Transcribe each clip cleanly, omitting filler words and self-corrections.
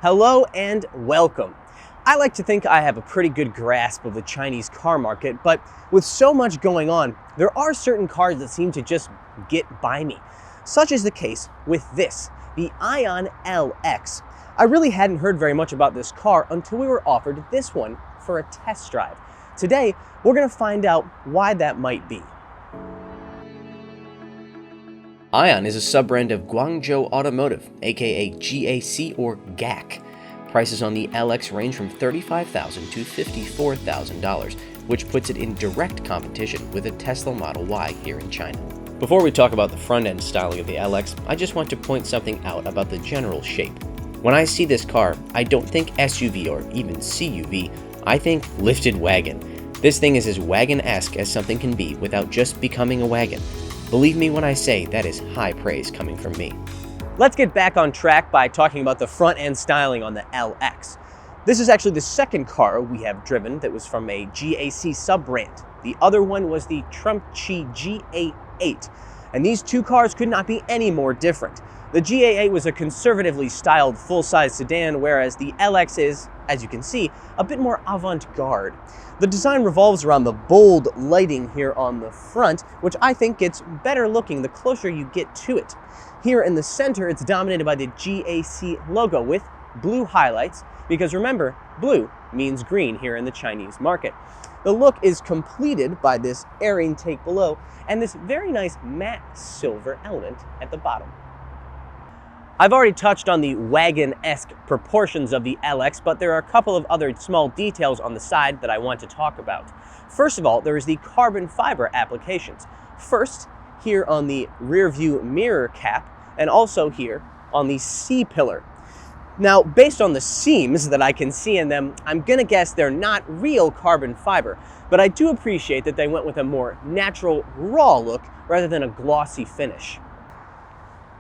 Hello and welcome. I like to think I have a pretty good grasp of the Chinese car market, but with so much going on, there are certain cars that seem to just get by me. Such is the case with this, the AION LX. I really hadn't heard very much about this car until we were offered this one for a test drive. Today, we're going to find out why that might be. AION is a sub-brand of Guangzhou Automotive, aka GAC or GAC. Prices on the LX range from $35,000 to $54,000, which puts it in direct competition with a Tesla Model Y here in China. Before we talk about the front-end styling of the LX, I just want to point something out about the general shape. When I see this car, I don't think SUV or even CUV, I think lifted wagon. This thing is as wagon-esque as something can be without just becoming a wagon. Believe me when I say that is high praise coming from me. Let's get back on track by talking about the front-end styling on the LX. This is actually the second car we have driven that was from a GAC sub-brand. The other one was the Trumpchi GA8, and these two cars could not be any more different. The GA8 was a conservatively styled full-size sedan, whereas the LX is, as you can see, a bit more avant-garde. The design revolves around the bold lighting here on the front, which I think gets better looking the closer you get to it. Here in the center, it's dominated by the GAC logo with blue highlights, because remember, blue means green here in the Chinese market. The look is completed by this air intake below and this very nice matte silver element at the bottom. I've already touched on the wagon-esque proportions of the LX, but there are a couple of other small details on the side that I want to talk about. First of all, there is the carbon fiber applications. First, here on the rear view mirror cap, and also here on the C-pillar. Now, based on the seams that I can see in them, I'm gonna guess they're not real carbon fiber, but I do appreciate that they went with a more natural, raw look rather than a glossy finish.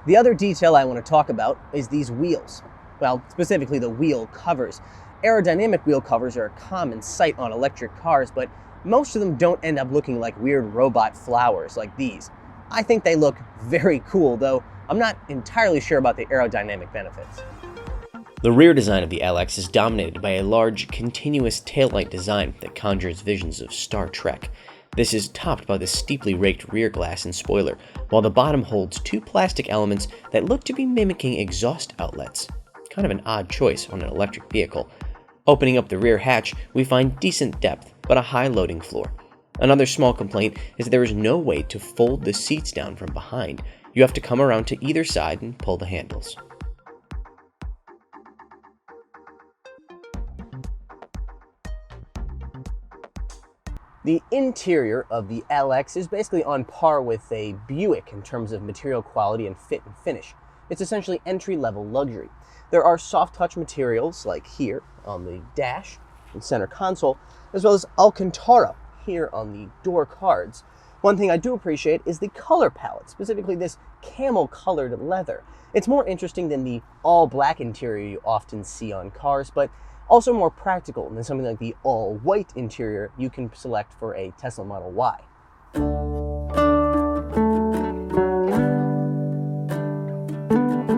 The other detail I want to talk about is these wheels. Well, specifically the wheel covers. Aerodynamic wheel covers are a common sight on electric cars, but most of them don't end up looking like weird robot flowers like these. I think they look very cool, though I'm not entirely sure about the aerodynamic benefits. The rear design of the LX is dominated by a large, continuous taillight design that conjures visions of Star Trek. This is topped by the steeply raked rear glass and spoiler, while the bottom holds two plastic elements that look to be mimicking exhaust outlets. Kind of an odd choice on an electric vehicle. Opening up the rear hatch, we find decent depth, but a high loading floor. Another small complaint is there is no way to fold the seats down from behind. You have to come around to either side and pull the handles. The interior of the LX is basically on par with a Buick in terms of material quality and fit and finish. It's essentially entry-level luxury. There are soft-touch materials like here on the dash and center console, as well as Alcantara here on the door cards. One thing I do appreciate is the color palette, specifically this camel-colored leather. It's more interesting than the all-black interior you often see on cars, but also more practical than something like the all-white interior you can select for a Tesla Model Y.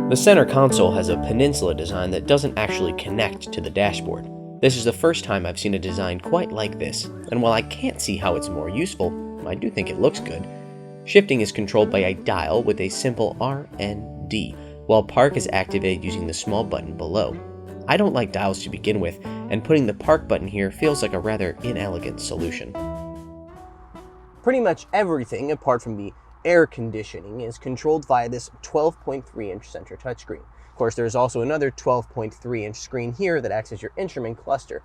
The center console has a peninsula design that doesn't actually connect to the dashboard. This is the first time I've seen a design quite like this, and while I can't see how it's more useful, I do think it looks good. Shifting is controlled by a dial with a simple R and D, while park is activated using the small button below. I don't like dials to begin with, and putting the park button here feels like a rather inelegant solution. Pretty much everything, apart from the air conditioning, is controlled via this 12.3-inch center touchscreen. Of course, there's also another 12.3-inch screen here that acts as your instrument cluster.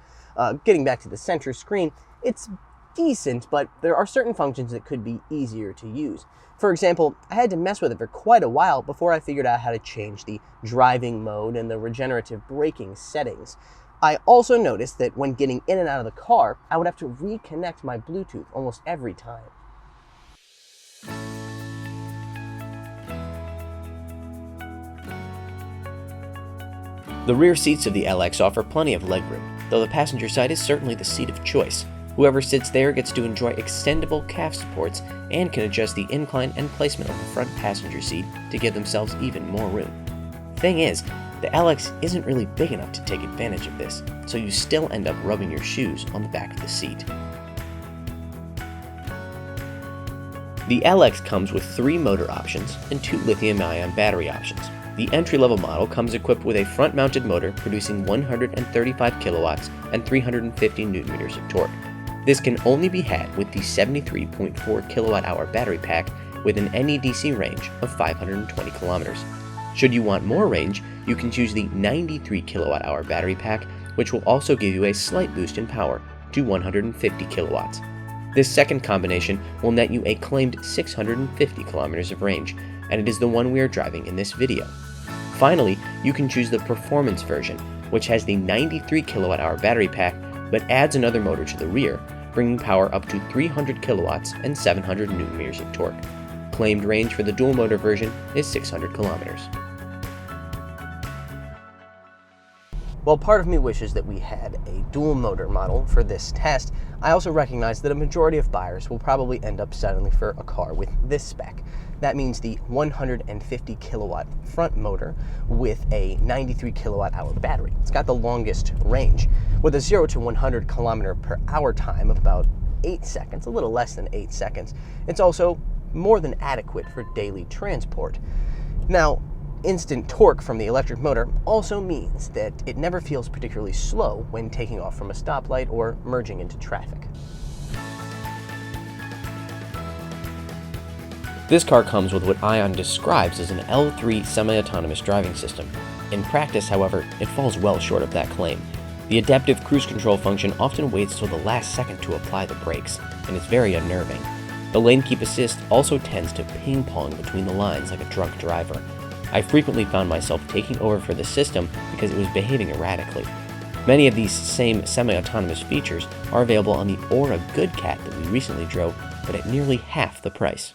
Getting back to the center screen, it's decent, but there are certain functions that could be easier to use. For example, I had to mess with it for quite a while before I figured out how to change the driving mode and the regenerative braking settings. I also noticed that when getting in and out of the car, I would have to reconnect my Bluetooth almost every time. The rear seats of the LX offer plenty of legroom, though the passenger side is certainly the seat of choice. Whoever sits there gets to enjoy extendable calf supports and can adjust the incline and placement of the front passenger seat to give themselves even more room. Thing is, The LX isn't really big enough to take advantage of this, so you still end up rubbing your shoes on the back of the seat. The LX comes with 3 motor options and 2 lithium-ion battery options. The entry-level model comes equipped with a front-mounted motor producing 135 kilowatts and 350 newton-meters of torque. This can only be had with the 73.4 kilowatt-hour battery pack with an NEDC range of 520 kilometers. Should you want more range, you can choose the 93 kilowatt-hour battery pack, which will also give you a slight boost in power to 150 kilowatts. This second combination will net you a claimed 650 kilometers of range, and it is the one we are driving in this video. Finally, you can choose the performance version, which has the 93 kilowatt-hour battery pack but adds another motor to the rear, bringing power up to 300 kilowatts and 700 newton-meters of torque. Claimed range for the dual motor version is 600 kilometers. While part of me wishes that we had a dual motor model for this test, I also recognize that a majority of buyers will probably end up settling for a car with this spec. That means the 150 kilowatt front motor with a 93 kilowatt hour battery. It's got the longest range with a 0 to 100 kilometer per hour time of about 8 seconds, a little less than 8 seconds. It's also more than adequate for daily transport. Now, instant torque from the electric motor also means that it never feels particularly slow when taking off from a stoplight or merging into traffic. This car comes with what AION describes as an L3 semi-autonomous driving system. In practice, however, it falls well short of that claim. The adaptive cruise control function often waits till the last second to apply the brakes, and it's very unnerving. The lane keep assist also tends to ping-pong between the lines like a drunk driver. I frequently found myself taking over for the system because it was behaving erratically. Many of these same semi-autonomous features are available on the Aura Good Cat that we recently drove, but at nearly half the price.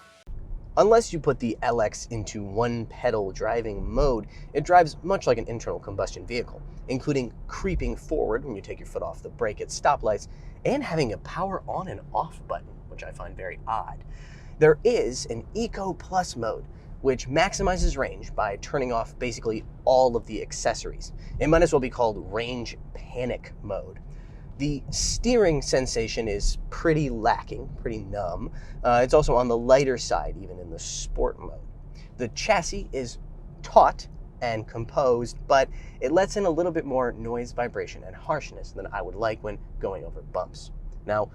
Unless you put the LX into one-pedal driving mode, it drives much like an internal combustion vehicle, including creeping forward when you take your foot off the brake at stoplights and having a power on and off button, which I find very odd. There is an Eco Plus mode, which maximizes range by turning off basically all of the accessories. It might as well be called range panic mode. The steering sensation is pretty lacking, pretty numb. It's also on the lighter side, even in the sport mode. The chassis is taut and composed, but it lets in a little bit more noise, vibration, and harshness than I would like when going over bumps. Now,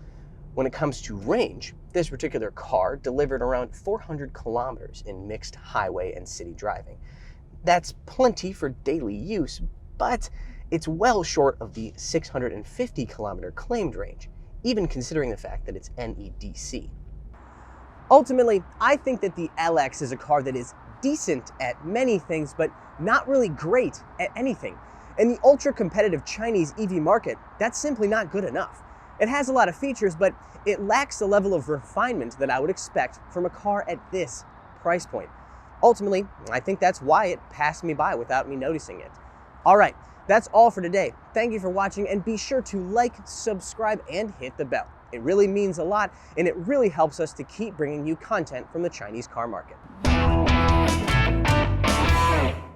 when it comes to range, this particular car delivered around 400 kilometers in mixed highway and city driving. That's plenty for daily use, but it's well short of the 650 kilometer claimed range, even considering the fact that it's NEDC. Ultimately, I think that the LX is a car that is decent at many things, but not really great at anything. In the ultra-competitive Chinese EV market, that's simply not good enough. It has a lot of features, but it lacks the level of refinement that I would expect from a car at this price point. Ultimately, I think that's why it passed me by without me noticing it. All right, that's all for today. Thank you for watching, and be sure to like, subscribe, and hit the bell. It really means a lot, and it really helps us to keep bringing you content from the Chinese car market.